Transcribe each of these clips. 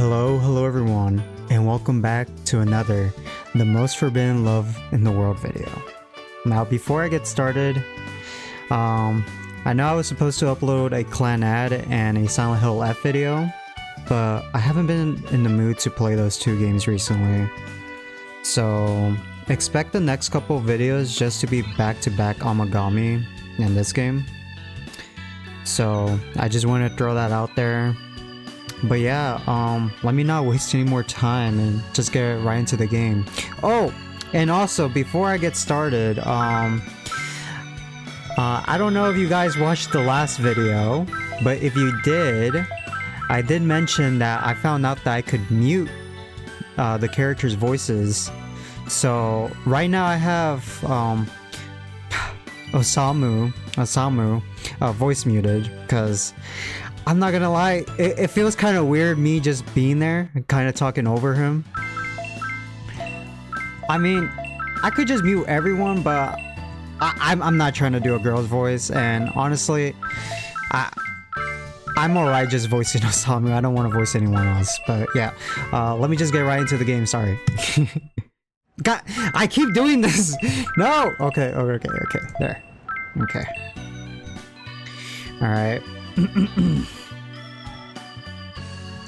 Hello everyone, and welcome back to another The Most Forbidden Love in the World video. Now before I get started, I know I was supposed to upload a clan ad and a Silent Hill F video, but I haven't been in the mood to play those two games recently. So expect the next couple videos just to be back-to-back Amagami in this game. So I just want to throw that out there. But yeah, let me not waste any more time and just get right into the game. Oh, and also before I get started, I don't know if you guys watched the last video, but if you did, I did mention that I found out that I could mute the characters' voices. So right now I have Osamu voice muted, because I'm not gonna lie, it feels kind of weird me just being there and kind of talking over him. I mean, I could just mute everyone, but I'm not trying to do a girl's voice, and honestly, I'm alright just voicing Osamu. I don't want to voice anyone else, but yeah, let me just get right into the game. Sorry. God, I keep doing this. No. Okay. There. Okay. All right.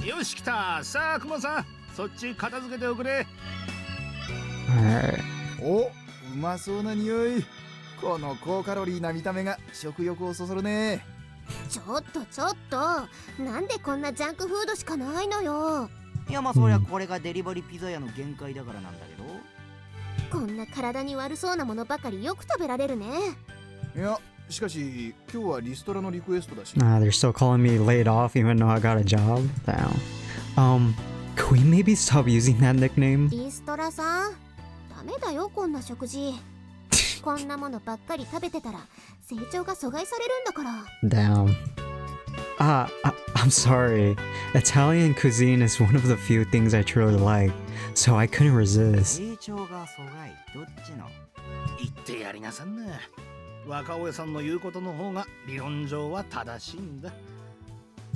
よし来た。さあクマさん、そっち片付けておくれ。お、うまそうな匂い。この高カロリーな見た目が食欲をそそるね。ちょっと、なんでこんなジャンクフードしかないのよ。いやまあそりゃこれがデリバリーピザ屋の限界だからなんだけど。こんな体に悪そうなものばかりよく食べられるね。いや、しかし今日はリストラのリクエストだし。They're still calling me laid off even though I got a job. Damn. Can we maybe stop using that nickname? リストラさん、ダメだよこんな食事。こんなものばっかり食べてたら成長が阻害されるんだから。Damn. I'm sorry. Italian cuisine is one of the few things I truly like, so I couldn't resist. 成長が阻害、どっちの？言ってやりなさんな。若尾さんの言うことの方が理論上は正しいんだ。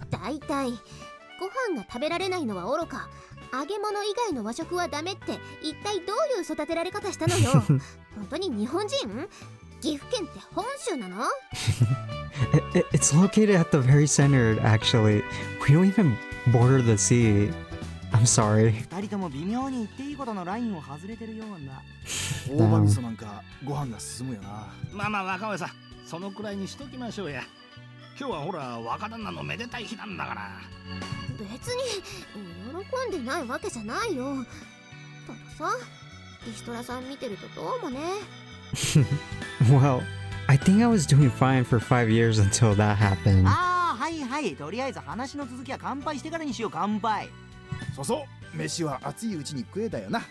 だいたいご飯が食べられないのはおろか、揚げ物以外の和食はダメって一体どういう育てられ方したのよ。本当に日本人？岐阜県って本州なの？ It's located at the very center, actually. We don't even border the sea. I'm sorry. 二人とも微妙に言っていいことのラインを外れてるような。大葉味噌なんかご飯が進むよな。まあまあ若尾さん、そのくらいにしときましょうや。今日はほら若旦那のめでたい日なんだから。別に喜んでないわけじゃないよ。たださ、リストラさん見てるとどうもね。Well, I think I was doing fine for 5 years until that happened. ああ、はいはい。とりあえず話の続きは乾杯してからにしよう。乾杯。そう、飯は熱いうちに食えだよな。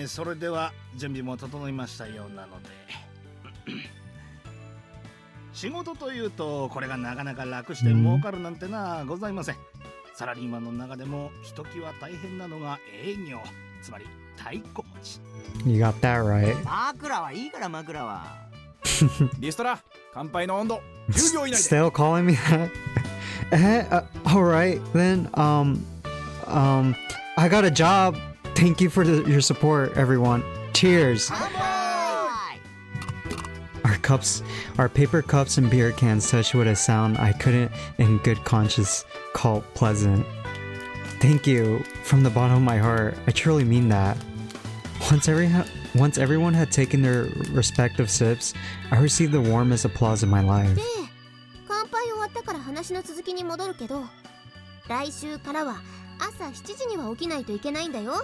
それでは準備も整いましたようなので。仕事というとこれがなかなか楽して儲かるなんてなございません。サラリーマンの中でもひときわ大変なのが営業、つまり太鼓持ち。You got that right. 枕はいいから枕は。リストラ、乾杯の温度10秒以内で。Still calling me that? Alright, then, I got a job. Thank you for your support, everyone. Cheers. Our paper cups and beer cans touched with a sound I couldn't in good conscience call pleasant. Thank you from the bottom of my heart. I truly mean that. Once everyone had taken their respective sips, I received the warmest applause of my life. で、乾杯終わったから話の続きに戻るけど、来週からは朝7時には起きないといけないんだよ。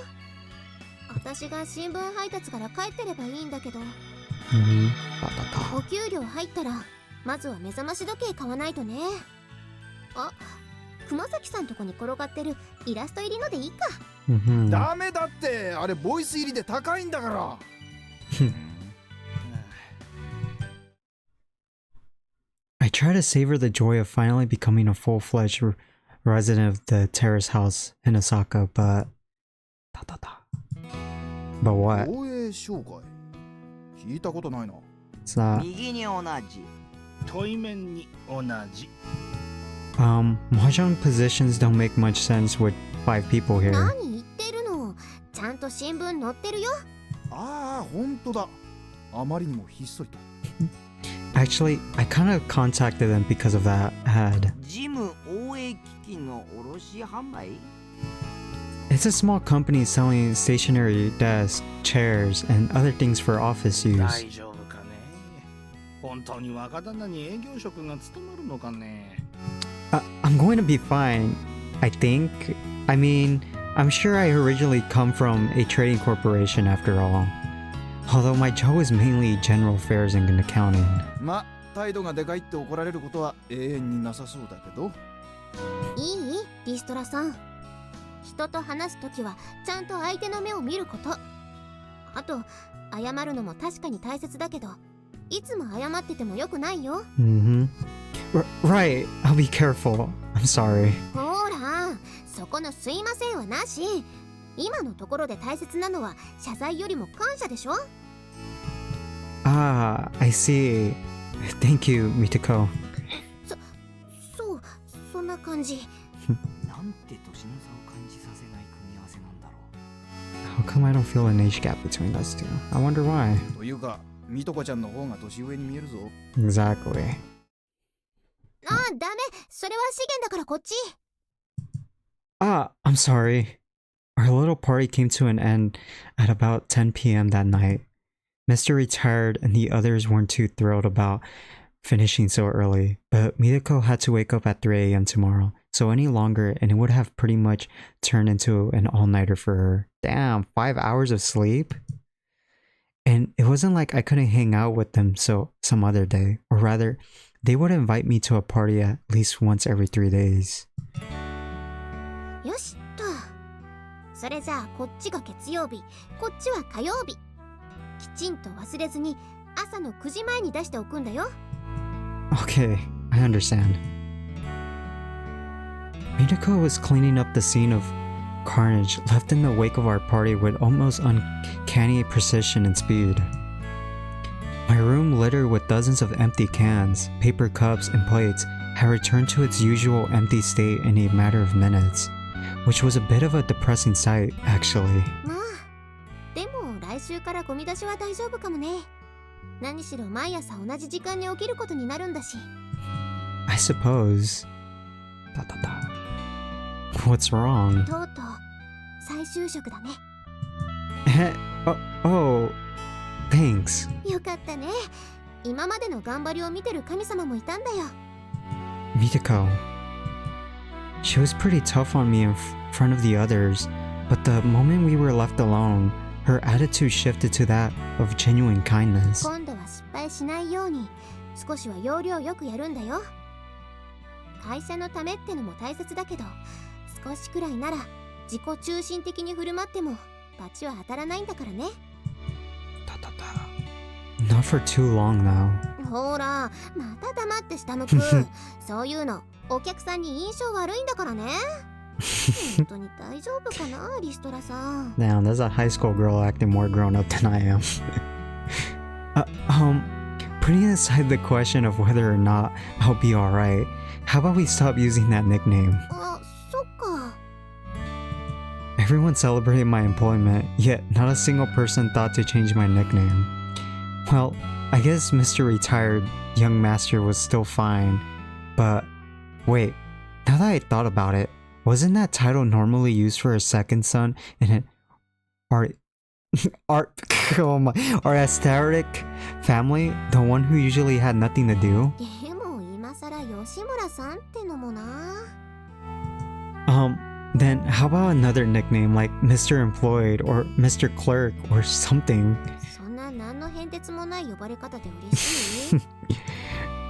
私が新聞配達から帰ってればいいんだけど。お給料入ったらまずは目覚まし時計買わないとね。あ、熊崎さんとこに転がってるイラスト入りのでいいか。ダメだって、あれボイス入りで高いんだから。I try to savor the joy of finally becoming a full-fledged resident of the terrace house in Osaka, but what? 応援紹介聞いたことないな。It's not. 右に同じ。対面に同じ。Mahjong positions don't make much sense with 5 people here. 何言ってるの。ちゃんと新聞載ってるよ。ああほんとだ。あまりにもひっそりと。 Actually, I kind of contacted them because of that ad. ジム応援機器の卸販売 It's a small company selling stationery, desks, chairs, and other things for office use. 大丈夫かね。本当に若旦那に営業職が務まるのかね。I'm going to be fine, I think. I mean, I'm sure I originally come from a trading corporation after all. Although my job is mainly general affairs and accounting. ま、態度がでかいって怒られることは永遠になさそうだけど。いいリストラさん。人と話すときはちゃんと相手の目を見ること。あと、謝るのも確かに大切だけど、いつも謝っててもよくないよ。Right, I'll be careful. I'm sorry. ほら、そこのすいませんはなし。今のところで大切なのは謝罪よりも感謝でしょ。Ah, I see. Thank you, Mitoko. そう、そんな感じ。なんて年の差を感じさせない組み合わせなんだろう How come I don't feel an age gap between us two? I wonder why. というか、みとこちゃんの方が年上に見えるぞ。 Exactly. あ、ダメ。それは資源だからこっち。Ah, I'm sorry. Our little party came to an end at about 10 p.m. that night. Mr. retired and the others weren't too thrilled about finishing so early, but Mitoko had to wake up at 3 a.m. tomorrow, so any longer and it would have pretty much turned into an all-nighter for her. Damn, 5 hours of sleep? And it wasn't like I couldn't hang out with them some other day, or rather, they would invite me to a party at least once every 3 days. よしっと。それじゃあこっちが月曜日、こっちは火曜日。きちんと忘れずに朝の9時前に出しておくんだよ。Okay, I understand. Mitoko was cleaning up the scene of carnage left in the wake of our party with almost uncanny precision and speed. My room, littered with dozens of empty cans, paper cups, and plates, had returned to its usual empty state in a matter of minutes, which was a bit of a depressing sight, actually. まあ、でも来週からゴミ出しは大丈夫かもね。何しろ毎朝同じ時間に起きることになるんだし。I suppose. What's wrong? とうとう再就職だね。Oh, thanks. よかったね。今までの頑張りを見てる神様もいたんだよ。Mitoko. She was pretty tough on me in front of the others, but the moment we were left alone, her attitude shifted to that of genuine kindness. 今度は失敗しないように少しは要領よくやるんだよ。会社のためってのも大切だけど、少しくらいなら自己中心的に振る舞っても罰は当たらないんだからね。Not for too long now. ほら、また黙って下向く。そういうのお客さんに印象悪いんだからね。本当に大丈夫かな、リストラさん。Damn, that's a high school girl acting more grown up than I am. Putting aside the question of whether or not I'll be alright, how about we stop using that nickname? あ、そっか。Everyone celebrated my employment, yet not a single person thought to change my nickname. Well, I guess Mr. Retired Young Master was still fine, but wait, now that I thought about it, wasn't that title normally used for a second son in an aristocratic family, the one who usually had nothing to do? でも今さら吉村さんってのもな。Then how about another nickname like Mr. Employed or Mr. Clerk or something? そんな何の変哲もない呼ばれ方で嬉しい？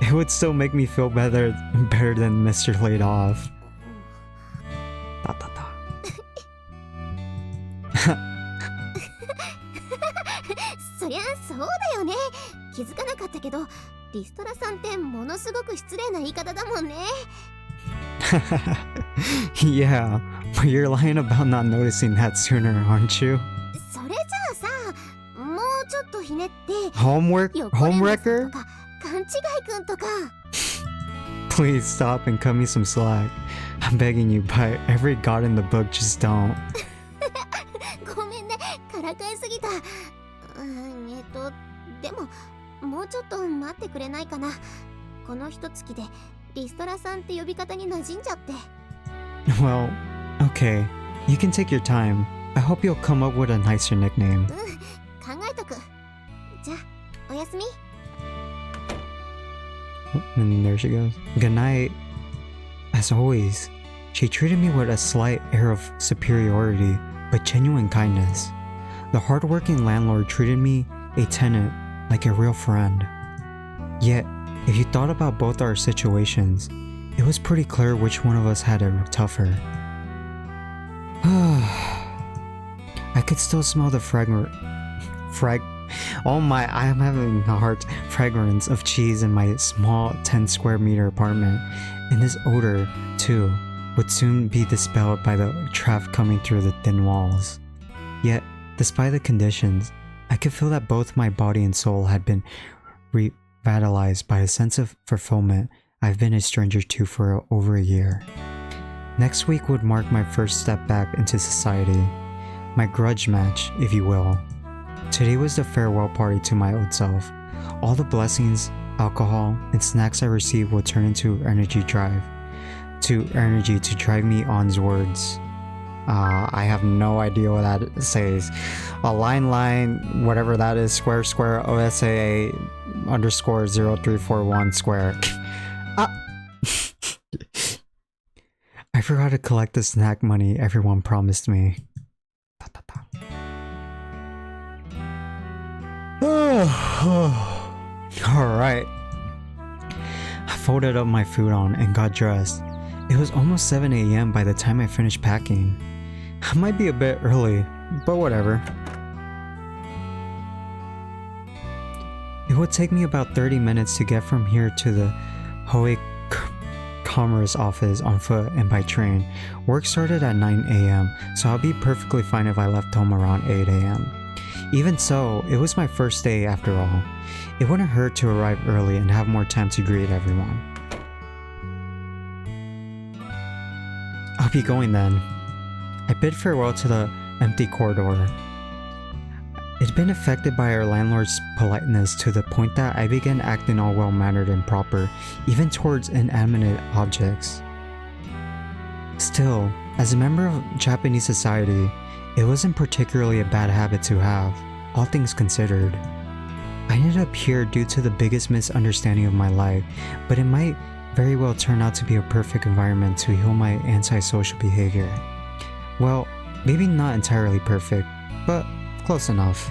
It would still make me feel better than Mr. Laid Off. そりゃそうだよね。気づかなかったけど、リストラさんってものすごく失礼な言い方だもんね。Yeah, but you're lying about not noticing that sooner, aren't you? それじゃあさ、もうちょっとひねって、Home 横山さん wrecker? とか勘違いくんとか。Please stop and cut me some slack. I'm begging you, but every god in the book just don't. ごめんね、からかいすぎた。でももうちょっと待ってくれないかな。この一月でリストラさんって呼び方に馴染んじゃって。Well, okay. You can take your time. I hope you'll come up with a nicer nickname. 考えとく。じゃあおやすみ。 And there she goes. Good night. As always, she treated me with a slight air of superiority, but genuine kindness. The hardworking landlord treated me, a tenant, like a real friend. Yet, if you thought about both our situations, it was pretty clear which one of us had it tougher. I could still smell the I am having a hard fragrance of cheese in my small 10 square meter apartment, and this odor, too, would soon be dispelled by the traffic coming through the thin walls. Yet, despite the conditions, I could feel that both my body and soul had been revitalized by a sense of fulfillment I've been a stranger to for over a year. Next week would mark my first step back into society, my grudge match, if you will. Today was the farewell party to my old self. All the blessings, alcohol, and snacks I received will turn into energy to drive me onwards. I have no idea what that says. A line, whatever that is, square, OSAA underscore 0341 square. I forgot to collect the snack money everyone promised me. Alright. I folded up my futon and got dressed. It was almost 7 a.m. by the time I finished packing. I might be a bit early, but whatever. It would take me about 30 minutes to get from here to the Hoei Commerce office on foot and by train. Work started at 9 a.m., so I'll be perfectly fine if I left home around 8 a.m. Even so, it was my first day after all. It wouldn't hurt to arrive early and have more time to greet everyone. I'll be going then. I bid farewell to the empty corridor. It'd been affected by our landlord's politeness to the point that I began acting all well-mannered and proper, even towards inanimate objects. Still, as a member of Japanese society, it wasn't particularly a bad habit to have, all things considered. I ended up here due to the biggest misunderstanding of my life, but it might very well turn out to be a perfect environment to heal my antisocial behavior. Well, maybe not entirely perfect, but close enough.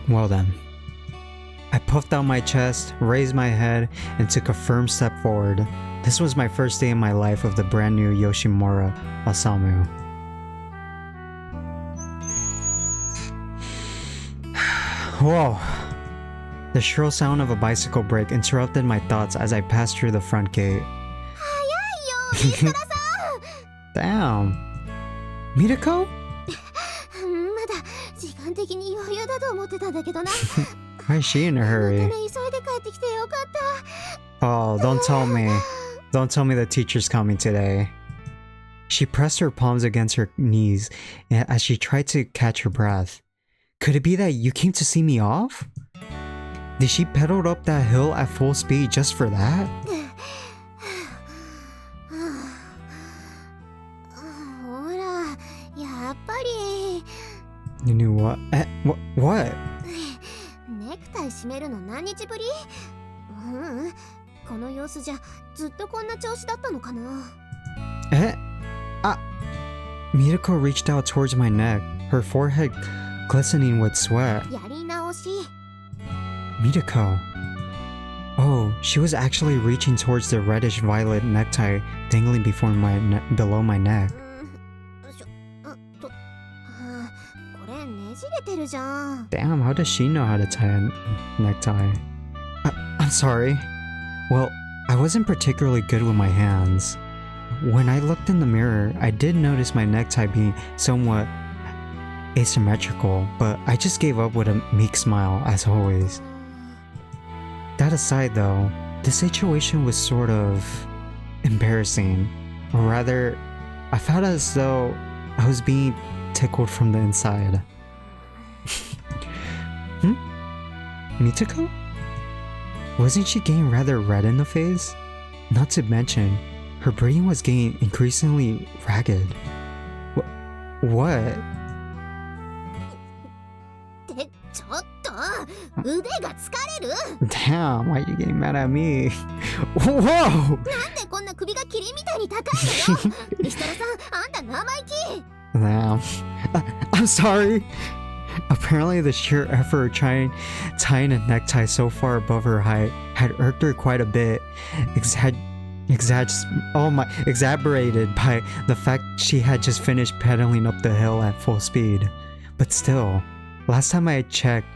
Well then. I puffed out my chest, raised my head, and took a firm step forward. This was my first day in my life of the brand new Yoshimura Osamu. Whoa! The shrill sound of a bicycle brake interrupted my thoughts as I passed through the front gate. Damn! Mitoko? まだ時間的に余裕だと思ってたんだけどな。 Why is she in a hurry? 急いで帰ってきてよかった。 Oh, don't tell me. Don't tell me the teacher's coming today. She pressed her palms against her knees as she tried to catch her breath. Could it be that you came to see me off? Did she pedal up that hill at full speed just for that? ほら、やっぱり。 You knew what? What? ネクタイ締めるの何日ぶり？この様子じゃずっとこんな調子だったのかな。Mitoko reached out towards my neck, her forehead glistening with sweat. やり直し。 Mitoko. Oh, she was actually reaching towards the reddish-violet necktie dangling below my neck. これねじれてるじゃん。 Damn, how does she know how to tie a necktie? I'm sorry. Well, I wasn't particularly good with my hands. When I looked in the mirror, I did notice my necktie being somewhat asymmetrical, but I just gave up with a meek smile, as always. that aside though, the situation was sort of embarrassing. Or rather, I felt as though I was being tickled from the inside. Mitoko? Wasn't she getting rather red in the face? Not to mention, her breathing was getting increasingly ragged. What? ってちょっと腕が疲れる Damn, why are you getting mad at me? Whoa! なんでこんな首がキリンみたいに高いのよ石原さん、あんた生意気 Damn. I'm sorry. Apparently, the sheer effort of tying a necktie so far above her height had irked her quite a bit, exaggerated by the fact she had just finished pedaling up the hill at full speed. But still, last time I had checked,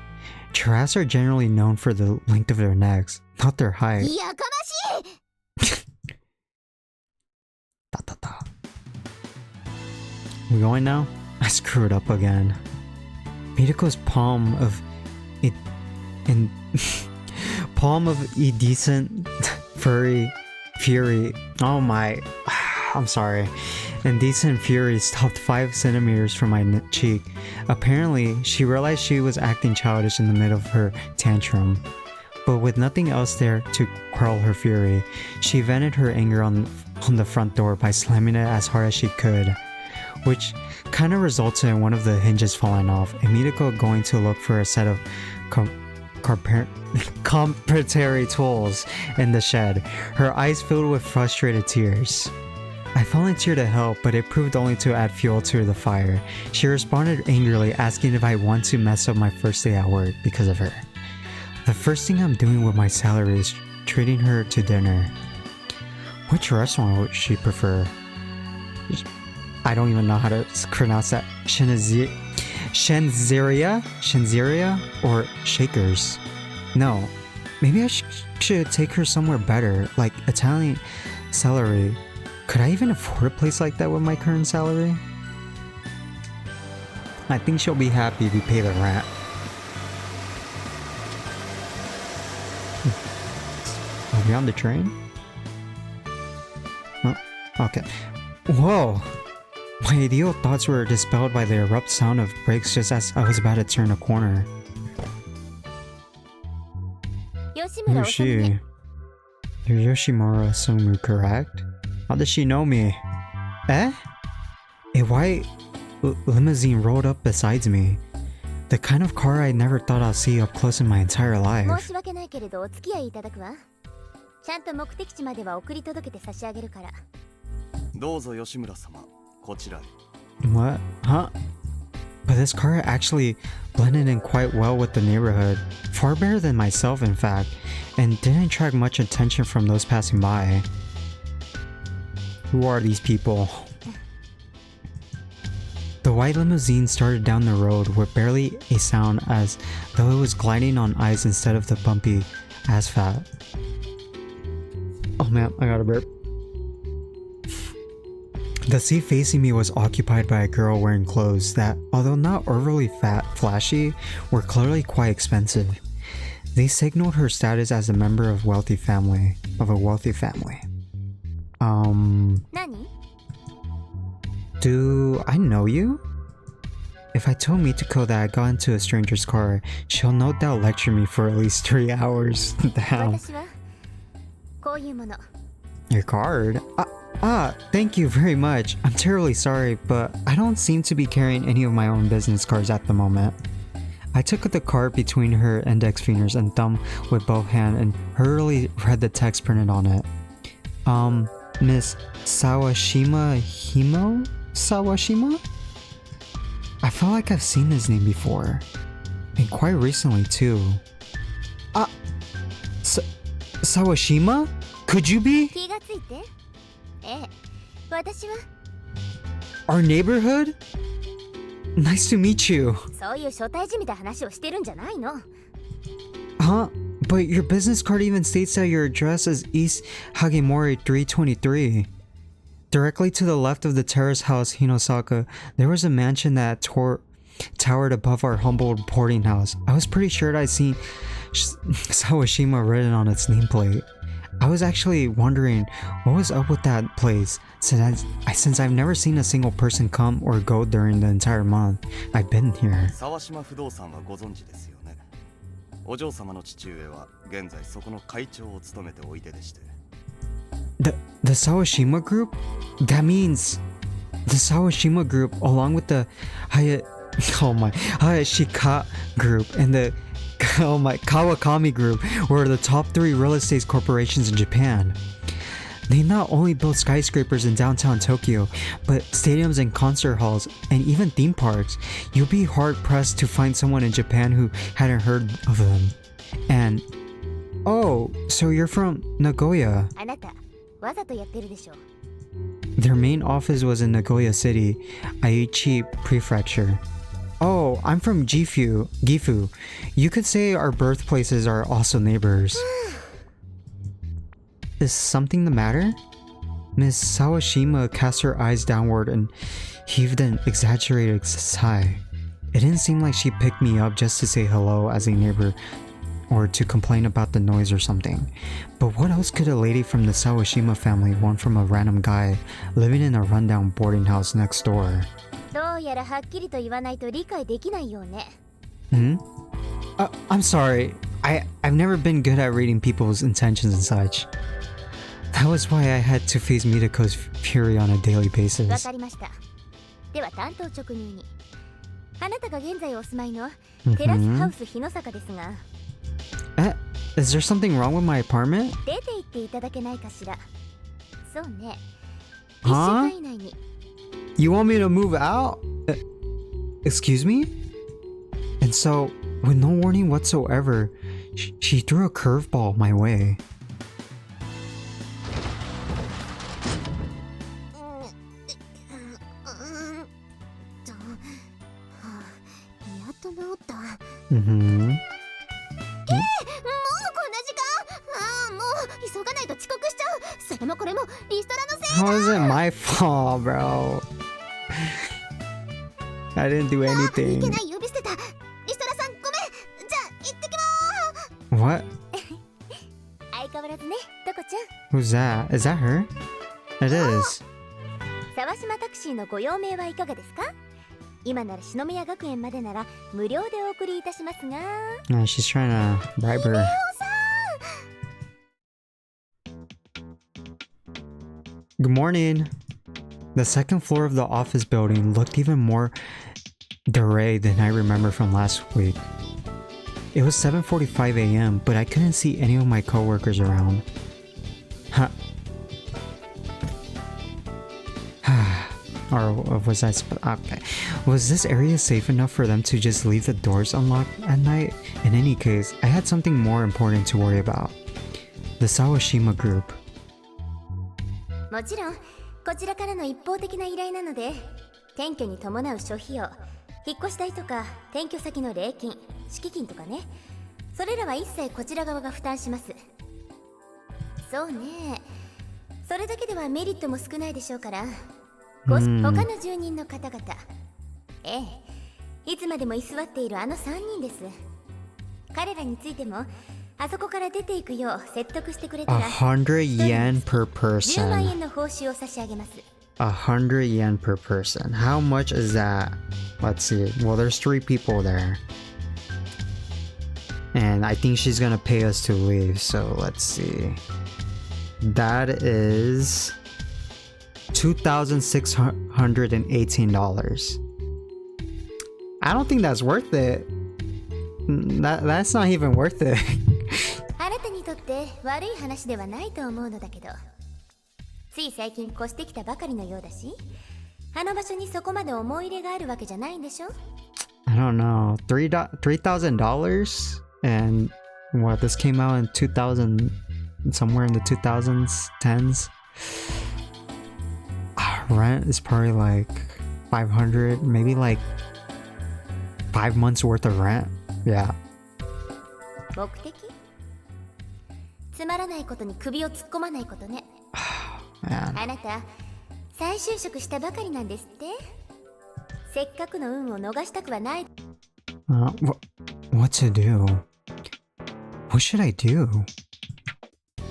giraffes are generally known for the length of their necks, not their height. やかましい We going now? I screwed up again. Mitoko's palm of indecent furry fury. Oh my, I'm sorry. Indecent fury stopped 5 centimeters from my cheek. Apparently, she realized she was acting childish in the middle of her tantrum. But with nothing else there to quell her fury, she vented her anger on the front door by slamming it as hard as she could, which kind of resulted in one of the hinges falling off and Mitoko going to look for a set of complementary tools in the shed, her eyes filled with frustrated tears. I volunteered to help, but it proved only to add fuel to the fire. She responded angrily, asking if I want to mess up my first day at work because of her. The first thing I'm doing with my salary is treating her to dinner. Which restaurant would she prefer? I don't even know how to pronounce that. Shenzeria or Shakers? No. Maybe I should take her somewhere better, like Italian celery. Could I even afford a place like that with my current salary? I think she'll be happy if we pay the rent. Are we on the train? Oh, okay. Whoa! My ideal thoughts were dispelled by the abrupt sound of brakes just as I was about to turn a corner. Who's she? You're Yoshimura Somu, correct? How does she know me? Eh? A white limousine rolled up beside me. The kind of car I never thought I'd see up close in my entire life. 申し訳ないけれどお付き合いいただくわ。ちゃんと目的地までは送り届けて差し上げるから。どうぞ吉村様、こちらへ。What? Huh? But this car actually blended in quite well with the neighborhood, far better than myself in fact, and didn't attract much attention from those passing by. Who are these people? The white limousine started down the road with barely a sound, as though it was gliding on ice instead of the bumpy asphalt. Oh man, I got a burp. The seat facing me was occupied by a girl wearing clothes that, although not overly flashy, were clearly quite expensive. They signaled her status as a member of a wealthy family. Nani? Do I know you? If I told Mitoko that I got into a stranger's car, she'll no doubt lecture me for at least 3 hours. Damn. 私はこういうもの。Your card? Thank you very much. I'm terribly sorry, but I don't seem to be carrying any of my own business cards at the moment. I took the card between her index fingers and thumb with both hands and hurriedly read the text printed on it. Miss Sawashima Himo? Sawashima? I feel like I've seen this name before. And quite recently too. Sawashima? Could you be? 気がついて。ええ、私は Our neighborhood? Nice to meet you. そういう初対じみた話をしてるんじゃないの。Huh? But your business card even states that your address is East Hagemori 323. Directly to the left of the terrace house Hinosaka, there was a mansion that towered above our humble boarding house. I was pretty sure I'd Sawashima written on its nameplate. I was actually wondering what was up with that place since I've never seen a single person come or go during the entire month I've been here. 沢島不動産はご存知ですよね。お嬢様の父上は現在そこの会長を務めておいででして。The Sawashima group? That means the Sawashima group along with the Hayashika group and the Kawakami group were the top 3 real estate corporations in Japan. They not only built skyscrapers in downtown Tokyo, but stadiums and concert halls, and even theme parks. You'll be hard-pressed to find someone in Japan who hadn't heard of them. And, oh, so you're from Nagoya. あなたわざとやってるでしょ。 Their main office was in Nagoya City, Aichi Prefecture. Oh, I'm from Gifu. You could say our birthplaces are also neighbors. Is something the matter? Miss Sawashima cast her eyes downward and heaved an exaggerated sigh. It didn't seem like she picked me up just to say hello as a neighbor or to complain about the noise or something. But what else could a lady from the Sawashima family want from a random guy living in a rundown boarding house next door? どうやらはっきりと言わないと理解できないようね。I'm sorry. I've never been good at reading people's intentions and such. That was why I had to face Mitokos fury on a daily わ basis. かりました。では担当直入に。あなたが現在お住まいのテラスハウス日の坂ですが、Is there something wrong with my apartment? 出て行っていただけないかしら。そうね。1 Huh? 週間以内に。 You want me to move out? Excuse me? And so, with no warning whatsoever, she threw a curveball my way. やっと治った。もう Mm-hmm. こんな時間。もう急がないと遅刻しちゃう。それもこれもリストラのせい。 How is it my fault, bro? I didn't do 見 anything. てない呼び捨てた。リストラさんごめん。じゃあ行ってきまーす。 What? 相変わらずね、トコちゃん。 Who's that? Is that her? It is. 沢島タクシーのご用命はいかがですか？今なら篠宮学園までなら無料でお送りいたしますが。 She's trying to bribe her. Good morning. The second floor of the office building looked even more deranged than I remember from last week. It was 7:45 a.m., but I couldn't see any of my coworkers around. Huh. Or was okay. Was this area safe enough for them to just leave the doors unlocked at night? In any case, I had something more important to worry about. The Sawashima group. もちろんこちらからの一方的な依頼なので、転居に伴う諸費用、引っ越し代とか転居先の礼金、敷金とかね、それらは一切こちら側が負担します。そうね、それだけではメリットも少ないでしょうから、他の住人の方々、いつまでも居座っているあの3人です。彼らについてもあそこから出ていくよう説得してくれたら、 100 yen per 10万 person. 円の報酬を差し上げます。 100 yen per person. How much is that? Let's see. Well, there's 3 people there. And I think she's gonna pay us to leave, so let's see. That is $2,618. I don't think that's worth it. That's not even worth it. あなたにとって悪い話ではないと思うのだけど、つい最近越してきたばかりのようだし、あの場所にそこまで思い入れがあるわけじゃないんでしょ？ I don't know. $3,000? And what, this came out in 2000, somewhere in the 2000s, 10s? Rent is probably like 500, maybe like 5 months worth of rent. Yeah. 目的？つまらないことに首を突っ込まないことね。Man. あなた、再就職したばかりなんですって？せっかくの運を逃したくはない。What to do? What should I do?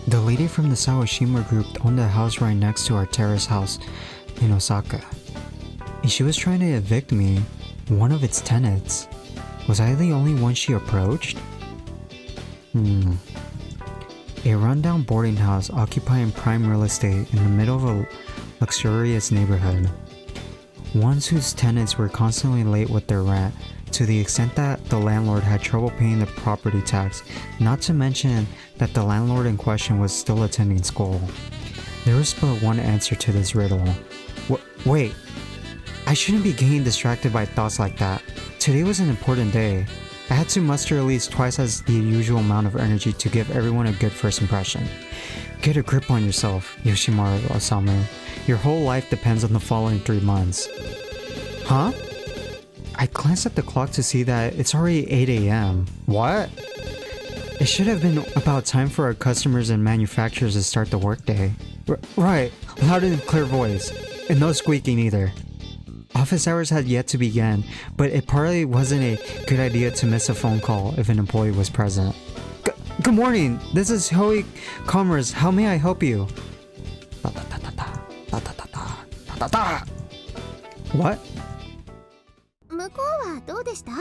The lady from the Sawashima group owned a house right next to our terrace house in Osaka. And she was trying to evict me, one of its tenants. Was I the only one she approached? A rundown boarding house occupying prime real estate in the middle of a luxurious neighborhood. Ones whose tenants were constantly late with their rent, to the extent that the landlord had trouble paying the property tax, not to mention that the landlord in question was still attending school. There was but one answer to this riddle. Wait, I shouldn't be getting distracted by thoughts like that. Today was an important day. I had to muster at least twice as the usual amount of energy to give everyone a good first impression. Get a grip on yourself, Yoshimaru Osamu. Your whole life depends on the following 3 months. Huh? I glanced at the clock to see that it's already 8 a.m. What? It should have been about time for our customers and manufacturers to start the workday. Right, loud and clear voice. And no squeaking either. Office hours had yet to begin, but it probably wasn't a good idea to miss a phone call if an employee was present. Good morning, this is Hoey Commerce. How may I help you? What? 向こうはどうでした？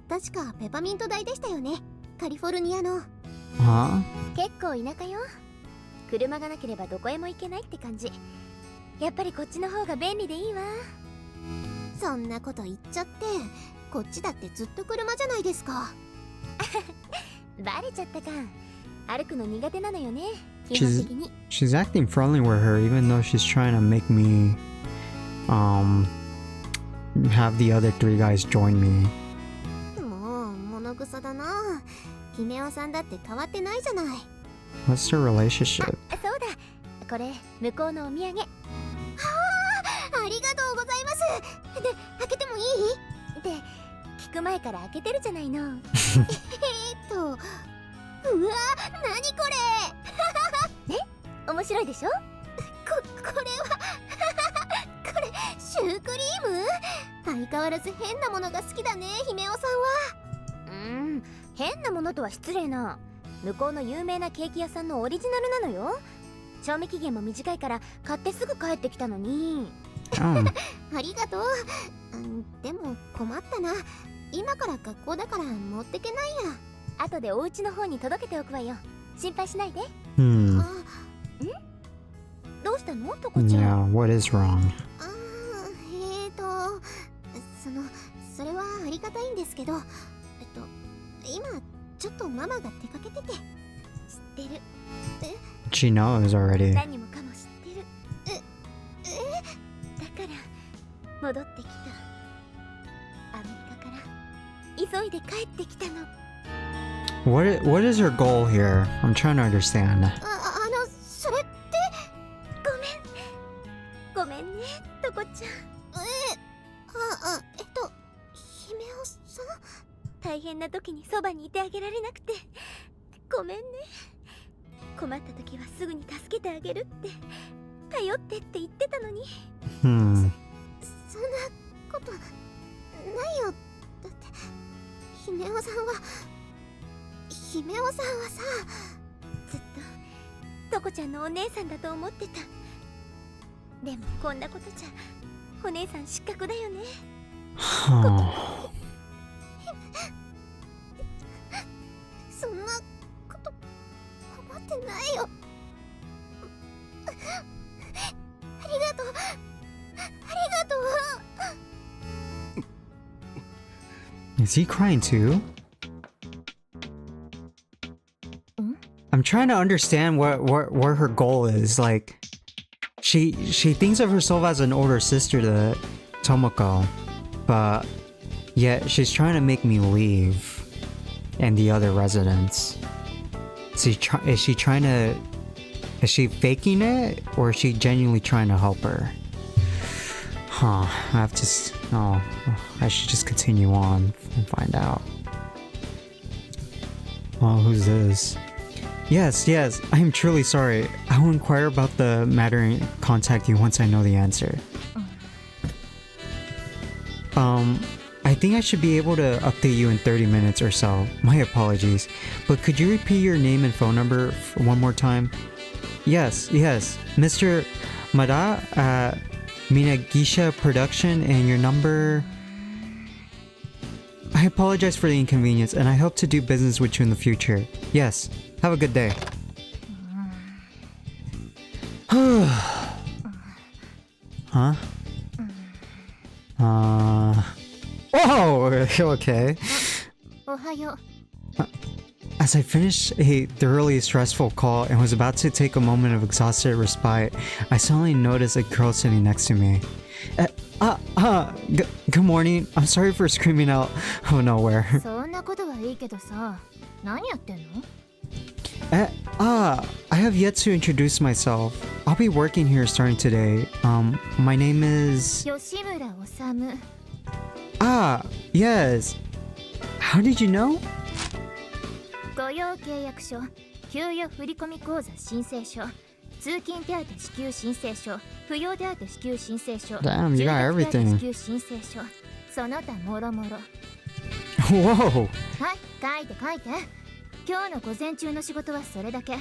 確かペパミント代でしたよね。カリフォルニアの。Huh? 結構田舎よ。車がなければどこへも行けないって感じ。やっぱりこっちの方が便利でいいわ。そんなこと言っちゃって、こっちだってずっと車じゃないですか。バレちゃったか。歩くの苦手なのよね。基本的に。She's acting friendly with her even though she's trying to make me have the other 3 guys join me. もう物臭だな。姫尾さんだって変わってないじゃない。What's their relationship? そうだ。これ向こうのお土産。ありがとうございます。で、開けてもいい？で、聞く前から開けてるじゃないの。うわ、何これ。ね、面白いでしょ？これはこれシュークリーム？相変わらず変なものが好きだね、姫尾さんは。変なものとは失礼な。向こうの有名なケーキ屋さんのオリジナルなのよ。賞味期限も短いから買ってすぐ帰ってきたのに。ありがとう。でも困ったな。今から学校だから持ってけないや。後でお家の方に届けておくわよ。心配しないで。どうしたの、トコちゃん？ Yeah, what is wrong? それはありがたいんですけど、今ちょっとママが出かけてて。知ってる。She knows already. 何もかも知ってる。だから戻ってきた。アメリカから急いで帰ってきたの。What is her goal here? I'm trying to understand. それってごめんね、トコちゃん。姫尾さん？大変な時にそばにいてあげられなくてごめんね。困った時はすぐに助けてあげるって頼ってって言ってたのに。そんなことないよ。だって姫尾さんはさ、ずっとトコちゃんのお姉さんだと思ってた。でもこんなことじゃお姉さん失格だよね。そんなこと思ってないよ。ありがとう。Is he crying too? I'm trying to understand what her goal is. Like, she thinks of herself as an older sister to Tomoko, but yet she's trying to make me leave and the other residents. Is she faking it, or is she genuinely trying to help her? Huh, I should just continue on and find out. Oh, who's this? Yes, I am truly sorry. I will inquire about the matter and contact you once I know the answer. I think I should be able to update you in 30 minutes or so. My apologies. But could you repeat your name and phone number one more time? Yes, Mr. Mada at Minagisha Production, and your number... I apologize for the inconvenience, and I hope to do business with you in the future. Yes, have a good day. Huh? Oh, okay. おはよう。 As I finished a thoroughly stressful call and was about to take a moment of exhausted respite, I suddenly noticed a girl sitting next to me. Good morning. I'm sorry for screaming out of nowhere. そんなことはいいけどさ、何やってんの？ I have yet to introduce myself. I'll be working here starting today. My name is... 吉村治。Yes. How did you know? 雇用契約書、給与振込口座申請書、通勤手当支給申請書、扶養手当支給申請書、 Damn, you got 住宅手当 everything. 支給申請書、その他もろもろ。 Whoa. はい、書いて。今日の午前中の仕事はそれだけ。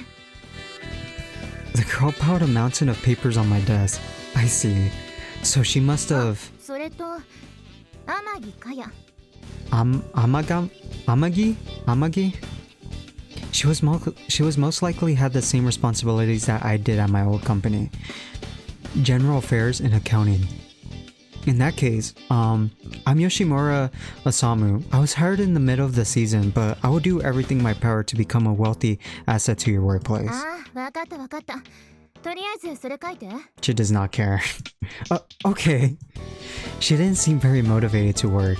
The girl piled a mountain of papers on my desk. I see. So she must have... それと、天城かや。 Amagi? She was most likely had the same responsibilities that I did at my old company. General affairs and accounting. In that case, I'm Yoshimura Osamu. I was hired in the middle of the season, but I will do everything in my power to become a wealthy asset to your workplace. わかった。とりあえずそれ書いて。 She does not care. Okay. She didn't seem very motivated to work.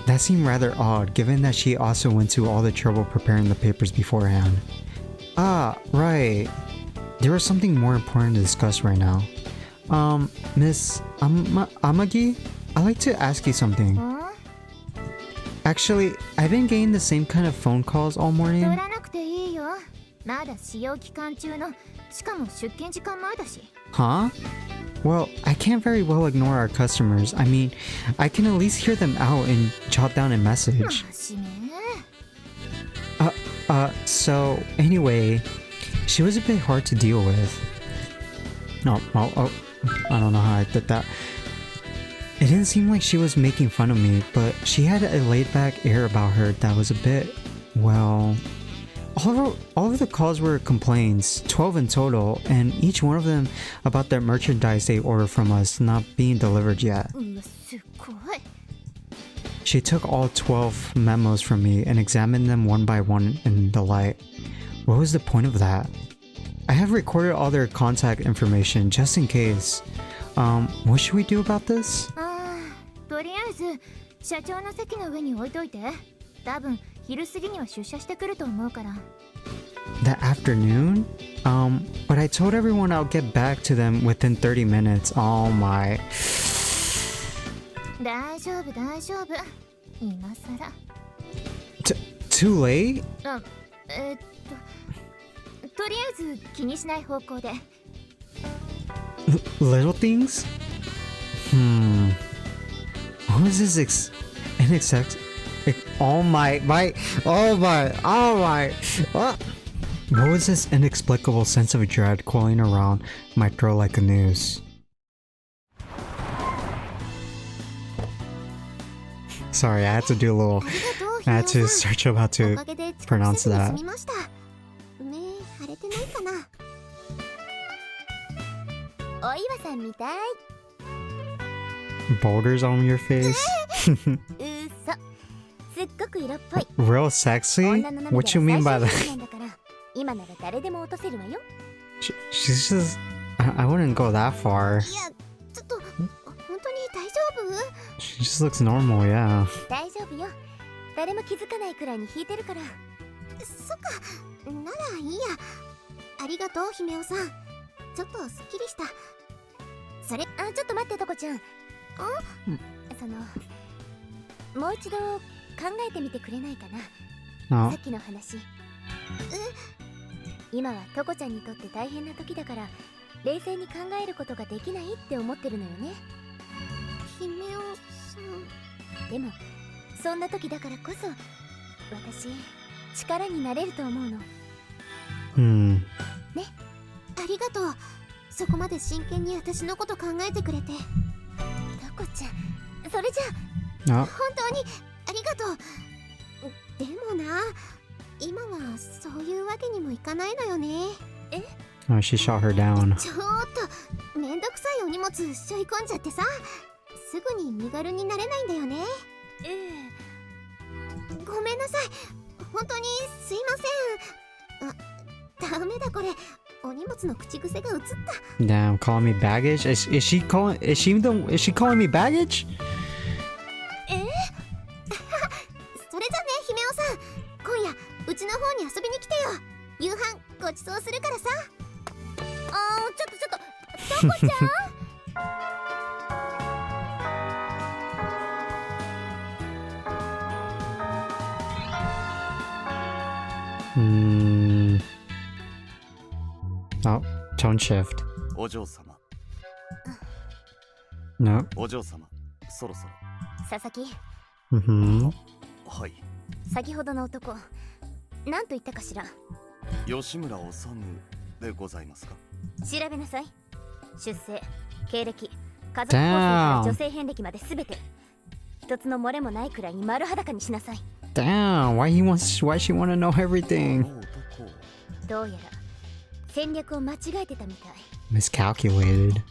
That seemed rather odd, given that she also went to all the trouble preparing the papers beforehand. Right. There was something more important to discuss right now. Miss Amagi? I'd like to ask you something. Actually, I've been getting the same kind of phone calls all 取 morning. らなくていいよ。まだ使用期間中の、しかも出勤時間前だし。 Huh? Well, I can't very well ignore our customers. I mean, I can at least hear them out and jot down a ま message. あしね。 So anyway, she was a bit hard to deal with. I don't know how I did that. It didn't seem like she was making fun of me, but she had a laid-back air about her that was a bit, well... All of the calls were complaints, 12 in total, and each one of them about their merchandise they ordered from us not being delivered yet. うわ、すごい。 She took all 12 memos from me and examined them one by one in the light. What was the point of that? I have recorded all their contact information just in case. What should we do about this? とりあえず社長の席の上に置いといて。多分昼過ぎには出社してくると思うから。 That afternoon? But I told everyone I'll get back to them within 30 minutes. Oh my. 大丈夫。今さら。 Too late? とりあえず気にしない方向で。 Little things? What was this what was this inexplicable sense of dread coiling around my throat like a noose? Sorry, I had to do a little... I had to search up how to pronounce that. 目腫れてないかな。お岩さんみたい。 Boulders on your face? うそ。すっごく色っぽい。 Real sexy? 女の涙が What you mean by 最 that? 終なんだから、今なら誰でも落とせるわよ。 She's just... I wouldn't go that far. いや、ちょっと本当に大丈夫？ She just looks normal, yeah. 大丈夫よ。誰も気づかないくらいに引いてるから。そっか、ならいいや。ありがとう姫尾さん。ちょっとすっきりした。それ、ちょっと待ってとこちゃん。もう一度考えてみてくれないかな。 Oh. さっきの話。今はとこちゃんにとって大変な時だから冷静に考えることができないって思ってるのよね。姫尾さん。でもそんな時だからこそ私力になれると思うの。Hmm. ありがとう。そこまで真剣に私のこと考えてくれて。タコちゃん、それじゃ Oh, 本当にありがとう。でもな、今はそういうわけにもいかないのよね。 oh, she shot her down. ちょっとめんどくさいお荷物背負い込んじゃってさ、すぐに身軽になれないんだよね。ごめんなさい、本当にすいません。ダメだこれ、お荷物の口癖が映った。 Damn, calling me baggage? Is she calling me baggage? それじゃね、姫尾さん、今夜うちの方に遊びに来てよ。夕飯ごちそうするからさ。ちょっとタコちゃん。Hmm. Oh, tone shift. お嬢様、 No. お嬢様、そろそろ。佐々木、 Mm-hmm. はい。先ほどの男何と言ったかしら。吉村治でございますか？調べなさい。出生、経歴、家族構成から女性遍歴まで全て一つの漏れもないくらいに丸裸にしなさい。 Damn, why she wanna know こ everything? の男。どうやら戦略を間違えてたみたい。 Miscalculated.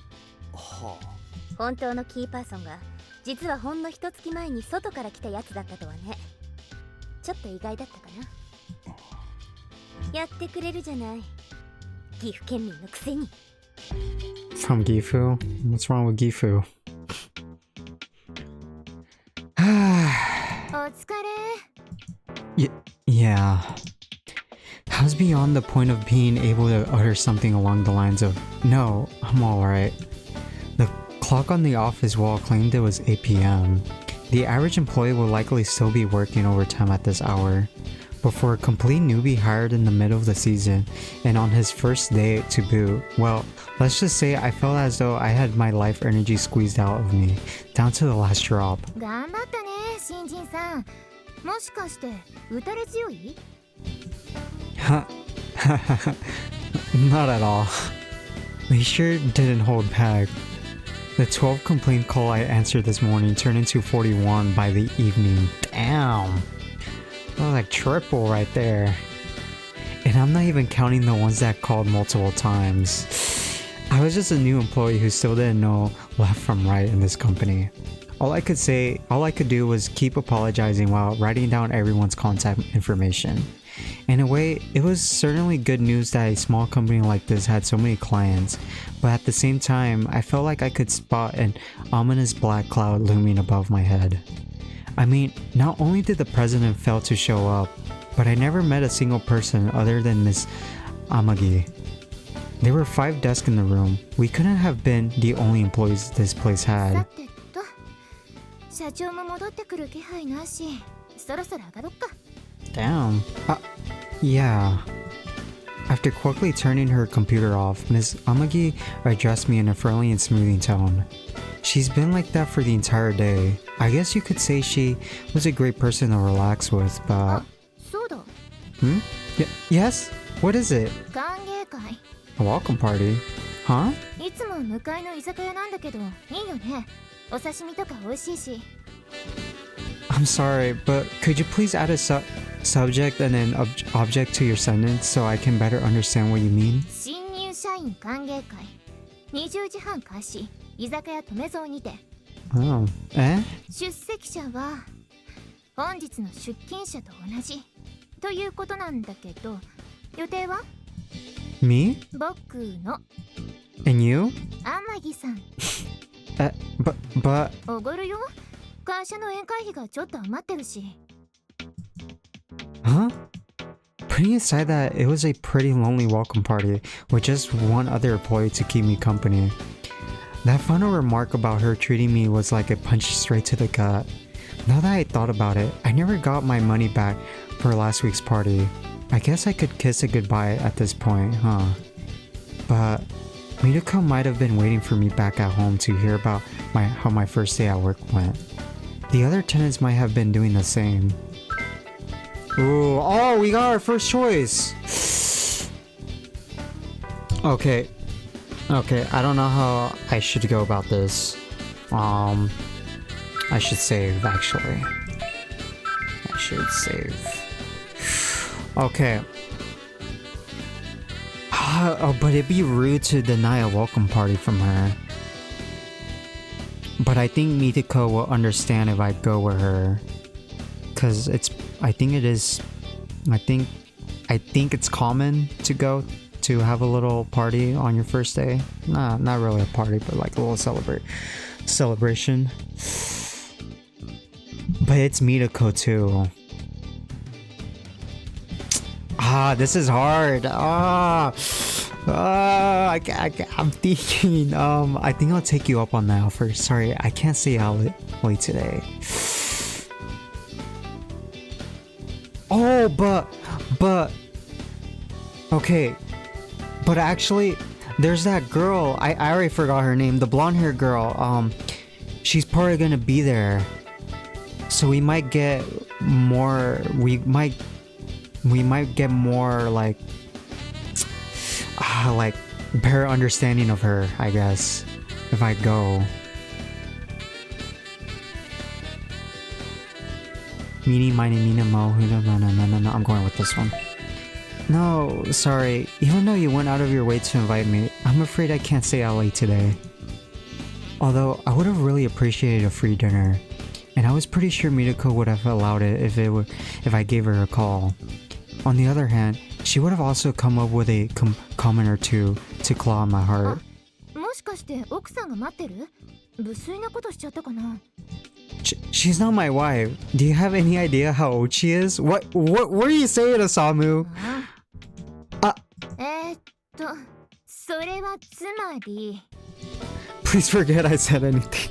はあ。本当のキーパーソンが実はほんの一月前に外から来たやつだったとはね。ちょっと意外だったかな。やってくれるじゃない、岐阜県民のくせに。 From Gifu? What's wrong with Gifu? お疲れ。 Yeah. I was beyond the point of being able to utter something along the lines of, "No, I'm alright." The clock on the office wall claimed it was 8 p.m. The average employee will likely still be working overtime at this hour. But for a complete newbie hired in the middle of the season and on his first day to boot, well, let's just say I felt as though I had my life energy squeezed out of me, down to the last drop. 頑張ったね、新人さん。もしかして打たれ強い？ Not at all. They sure didn't hold back. The 12 complaint call I answered this morning turned into 41 by the evening. Damn. That was like triple right there. And I'm not even counting the ones that called multiple times. I was just a new employee who still didn't know left from right in this company. All I could do was keep apologizing while writing down everyone's contact information. In a way, it was certainly good news that a small company like this had so many clients, but at the same time, I felt like I could spot an ominous black cloud looming above my head. I mean, not only did the president fail to show up, but I never met a single person other than Miss Amagi. There were 5 desks in the room. We couldn't have been the only employees this place さ had. てと、社長も戻ってくる気配なし、そろそろ上がろっか。 Damn. Yeah. After quickly turning her computer off, Miss Amagi addressed me in a friendly and smoothing tone. She's been like that for the entire day. I guess you could say she was a great person to relax with, but... そうだ、 Yes? What is it? 歓迎会。 A welcome party? Huh? いつも向かいの居酒屋なんだけど、いいよね。お刺身とか美味しいし。 I'm sorry, but could you please add a subject and an object to your sentence so I can better understand what you mean? 新入社員歓迎会。20時半開始。居酒屋留蔵にて。 Oh. Eh? 出席者は本日の出勤者と同じということなんだけど、予定は Me? 僕の And you? 天城さん。 But... おごるよ。会社の宴会費がちょっと余ってるし。 Huh? Putting aside that it was a pretty lonely welcome party with just one other employee to keep me company, that final remark about her treating me was like a punch straight to the gut. Now that I thought about it, I never got my money back for last week's party. I guess I could kiss it goodbye at this point, huh? But Mitokos might have been waiting for me back at home to hear about how my first day at work went. the other tenants might have been doing the same. Ooh, oh, we got our first choice. Okay. Okay, I don't know how I should go about this. I should save, actually. I should save. Okay. Oh, but it'd be rude to deny a welcome party from her. But I think Mitoko will understand if I go with her. Cause I think it's common to go to have a little party on your first day. Nah, not really a party, but like a little celebration. But it's Mitoko too. This is hard. I'm thinking. I think I'll take you up on that offer. Sorry, I can't say late today. Oh, but. Okay, but actually, there's that girl. I already forgot her name. The blonde-haired girl. She's probably gonna be there. So we might get more. We might get more like better understanding of her, I guess, if I go. Meaning, mining, mo. No, I'm going with this one. No, sorry. Even though you went out of your way to invite me, I'm afraid I can't stay out late today. Although, I would have really appreciated a free dinner. And I was pretty sure Mitoko would have allowed it if I gave her a call. On the other hand, she would have also come up with a comment or two to claw on my heart. もしかして奥さんが待ってる？無粋なことしちゃったかな？ She's not my wife. Do you have any idea how old she is? What are you saying, Osamu? それはつまり Please forget I said anything.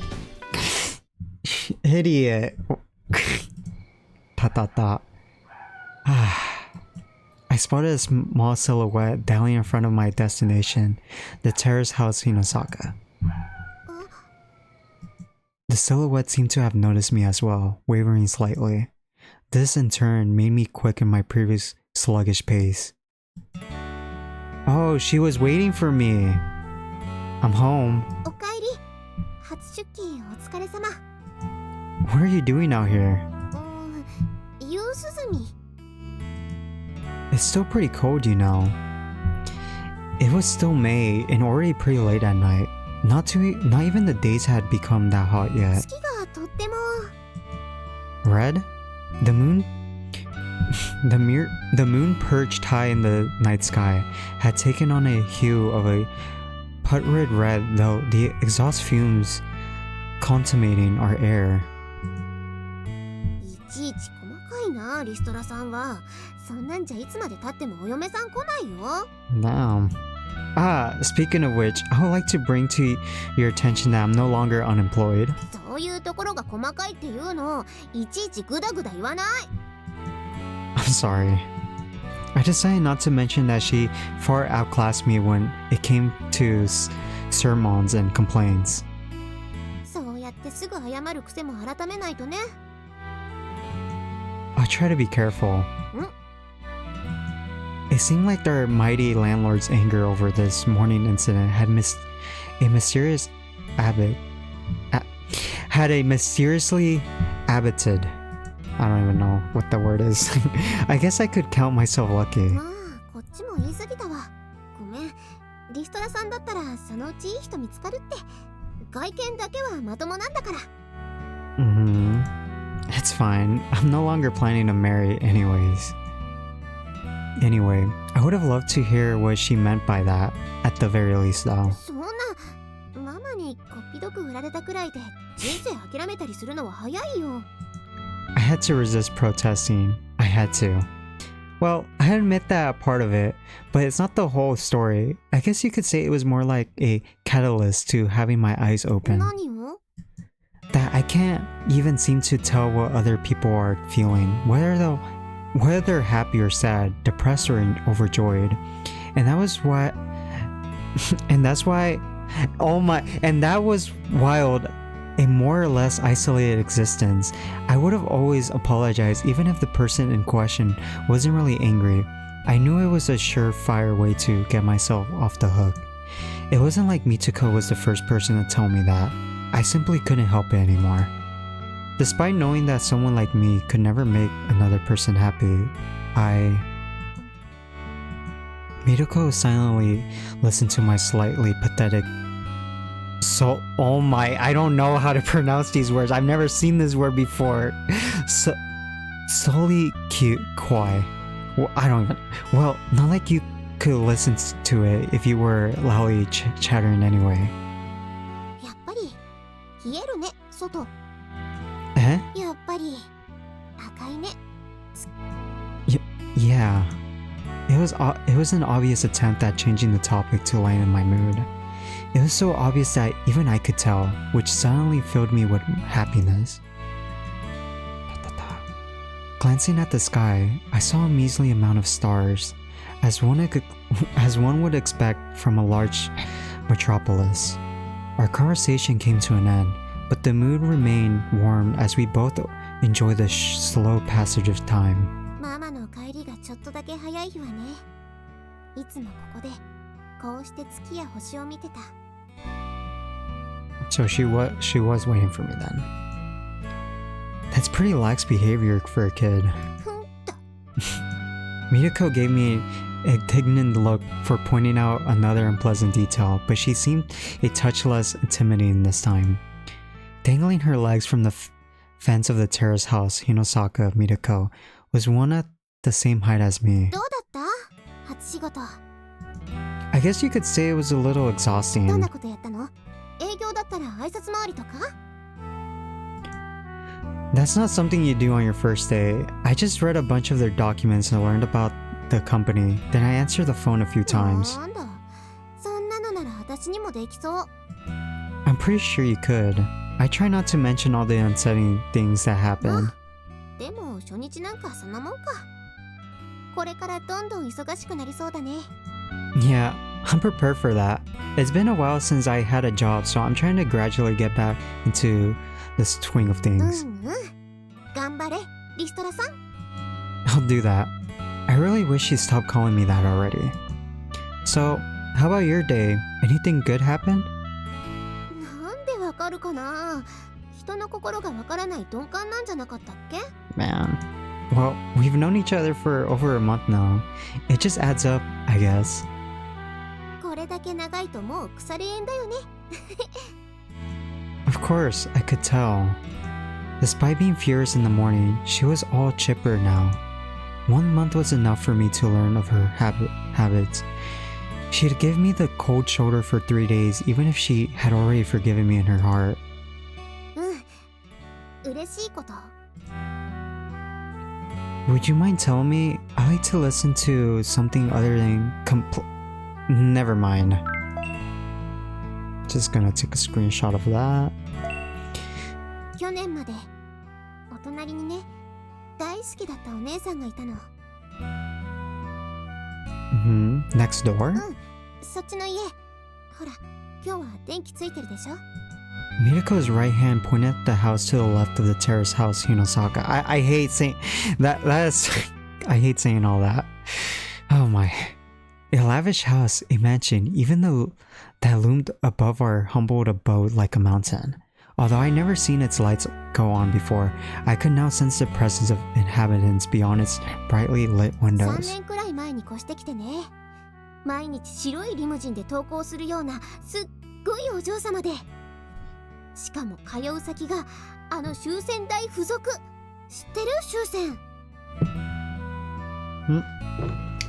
Idiot. Ta. I spotted a small silhouette dialing in front of my destination, the terrace house in Osaka. The silhouette seemed to have noticed me as well, wavering slightly. This in turn made me quicken my previous sluggish pace. Oh, she was waiting for me. I'm home. おかえり。初出勤お疲れ様。 What are you doing out here? 夕涼み。 It's still pretty cold, you know. It was still May and already pretty late at night. Not even the days had become that hot yet. 月がとっても Red? The moon? the moon perched high in the night sky had taken on a hue of a putrid red, though the exhaust fumes contaminating our air. いちいち細かいな、リストラさんは。そんなんじゃいつまで経ってもお嫁さん来ないよ。 Damn. Speaking of which, I would like to bring to your attention that I'm no longer unemployed. そういうところが細かいっていうの、いちいちグダグダ言わない。 I'm sorry. I decided not to mention that she far outclassed me when it came to sermons and complaints. そうやってすぐ謝る癖も改めないとね。 I'll try to be careful. It seemed like their mighty landlord's anger over this morning incident had mysteriously abated. I don't even know what the word is. I guess I could count myself lucky. まあ、こっちも言い過ぎたわ。ごめん。リストラさんだったらそのうちいい人見つかるって。外見だけはまともなんだから。It's fine. I'm no longer planning to marry anyways. Anyway, I would have loved to hear what she meant by that, at the very least though. そんな、ママにこっぴどく売られたくらいで人生諦めたりするのは早いよ。 I had to resist protesting. I had to. Well, I admit that part of it, but it's not the whole story. I guess you could say it was more like a catalyst to having my eyes open. 何を？ That I can't even seem to tell what other people are feeling, whether they're happy or sad, depressed or overjoyed. And that was that was wild. a more or less isolated existence, I would have always apologized even if the person in question wasn't really angry. I knew it was a surefire way to get myself off the hook. It wasn't like Mitoko was the first person to tell me that. I simply couldn't help it anymore. Despite knowing that someone like me could never make another person happy, Mitoko silently listened to my slightly pathetic I don't know how to pronounce these words. I've never seen this word before. Solely cute koi. Well, not like you could listen to it if you were loudly chattering anyway. やっぱり冷えるね、外。 Eh? やっぱり赤いね。 Yeah. It was an obvious attempt at changing the topic to lighten my mood. It was so obvious that even I could tell, which suddenly filled me with happiness. Glancing at the sky, I saw a measly amount of stars, as one would expect from a large metropolis. Our conversation came to an end, but the mood remained warm as we both enjoyed the slow passage of time. ママの帰りがちょっとだけ早い日はね。いつもここでこうして月や星を見てた。 So she was waiting for me then. That's pretty lax behavior for a kid. ふんと。 Mitoko gave me an indignant look for pointing out another unpleasant detail, but she seemed a touch less intimidating this time. Dangling her legs from the fence of the terrace house, Hinosaka Mitoko was one at the same height as me. どうだった？初仕事。 I guess you could say it was a little どん exhausting. なことやったの？営業だったら挨拶回りとか？ That's not something you do on your first day. I just read a bunch of their documents and learned about the company. Then I answered the phone a few times. なんだ。そんなのなら私にもできそう。 I'm pretty sure you could. I try not to mention all the unsettling things that happen. でも初日なんかそんなもんか。これからどんどん忙しくなりそうだね。 Yeah, I'm prepared for that. It's been a while since I had a job, so I'm trying to gradually get back into the swing of うん things. うん。頑張れ、リストラさん。 I'll do that. I really wish you stopped calling me that already. So, how about your day? Anything good happen? なんでわかるかな。人の心がわからない鈍感なんじゃなかったっけ？ Man. Well, we've known each other for over a month now. It just adds up, I guess. これだけ長いともう腐れ縁だよね。 Of course, I could tell. Despite being furious in the morning, she was all chipper now. 1 month was enough for me to learn of her habits. She'd give me the cold shoulder for 3 days, even if she had already forgiven me in her heart. うん。嬉しいこと。 Would you mind telling me? I like to listen to something other than Never mind. Just gonna take a screenshot of that. 去年までお隣にね、大好きだったお姉さんがいたの。 Next door? そっちの家。ほら、今日は電気ついてるでしょ。 Mitoko's right hand pointed at the house to the left of the terrace house, Hinosaka. I hate saying that. I hate saying all that. Oh my. A lavish house, a mansion, even though that loomed above our humble abode like a mountain. Although I never seen its lights go on before, I could now sense the presence of inhabitants beyond its brightly lit 3 windows. 年くらい前に越してきてね。毎日白いリムジンで登校するようなすっごいお嬢様で。しかも通う先があの終戦大附属。知ってる？終戦。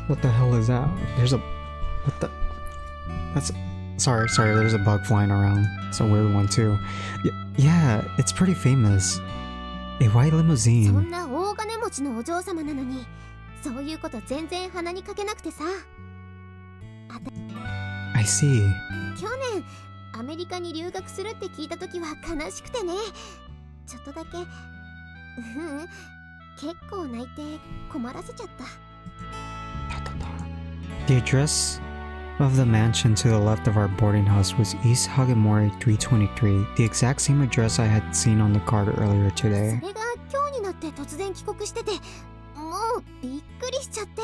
What the hell is that? Sorry, there's a bug flying around. It's a weird one too. Yeah, it's pretty famous. A white そ limousine. んな大金持ちのお嬢様なのに、そういうこと全然鼻にかけなくてさ。 I see. 去年アメリカに留学するって聞いた時は悲しくてね。ちょっとだけ結構泣いて困らせちゃった。 The address of the mansion to the left of our boarding house was East Hagemori 323, the exact same address I had seen on the card earlier そ today. れが今日になって突然帰国してて、もうびっくりしちゃって。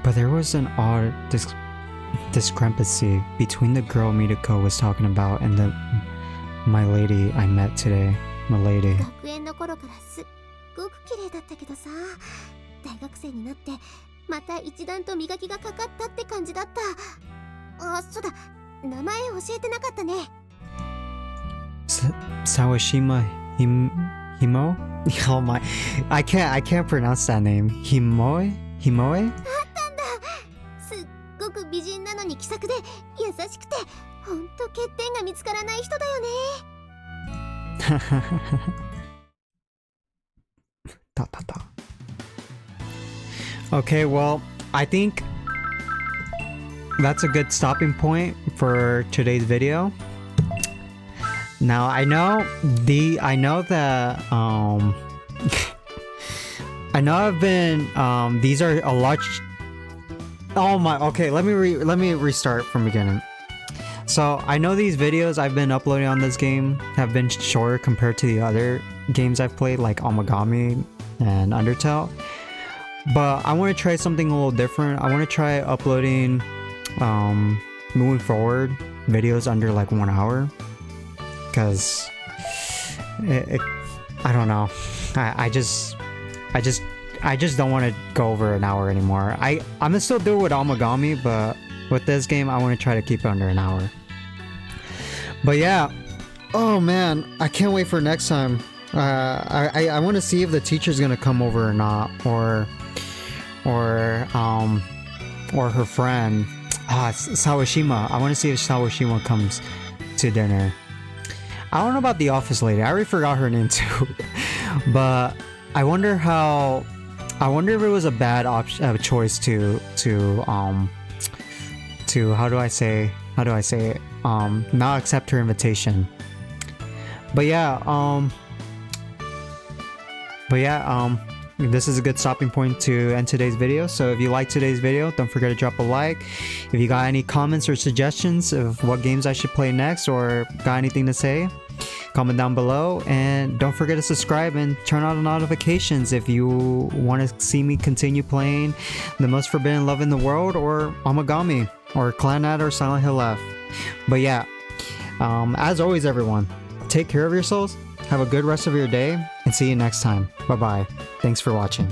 But there was an odd discrepancy between the girl Mitoko was talking about and my lady I met today. My lady. 学園の頃からすっごく綺麗だったけどさ、大学生になってまた一段と磨きがかかったって感じだった。あ、そうだ、名前教えてなかったね。Sawashima Himo? Oh my, I can't pronounce that name. Himoe? すっごく美人なのに気さくで優しくて、ほんと欠点が見つからない人だよね。Okay, well, I think that's a good stopping point for today's video. Now I know that I know I've been these are a lot. Oh my, okay, let me restart from beginning. So I know these videos I've been uploading on this game have been shorter compared to the other games I've played, like Omagami and Undertale. But I want to try something a little different. I want to try uploading, moving forward, videos under like 1 hour. Cause I don't know. I just don't want to go over an hour anymore. I'm gonna still do it with Omagami, but with this game, I want to try to keep it under an hour. But yeah, oh man, I can't wait for next time. I want to see if the teacher's gonna come over or not, or her friend, Sawashima. I want to see if Sawashima comes to dinner. I don't know about the office lady. I already forgot her name too. But I wonder if it was a bad choice to how do I say it? Not accept her invitation. But yeah, this is a good stopping point to end today's video. So if you liked today's video, don't forget to drop a like. If you got any comments or suggestions of what games I should play next, or got anything to say, comment down below. And don't forget to subscribe and turn on the notifications if you want to see me continue playing The Most Forbidden Love in the World, or Omagami, or Clannad, or Silent Hill F. But yeah, as always everyone, take care of yourselves, have a good rest of your day, and see you next time. Bye bye. Thanks for watching.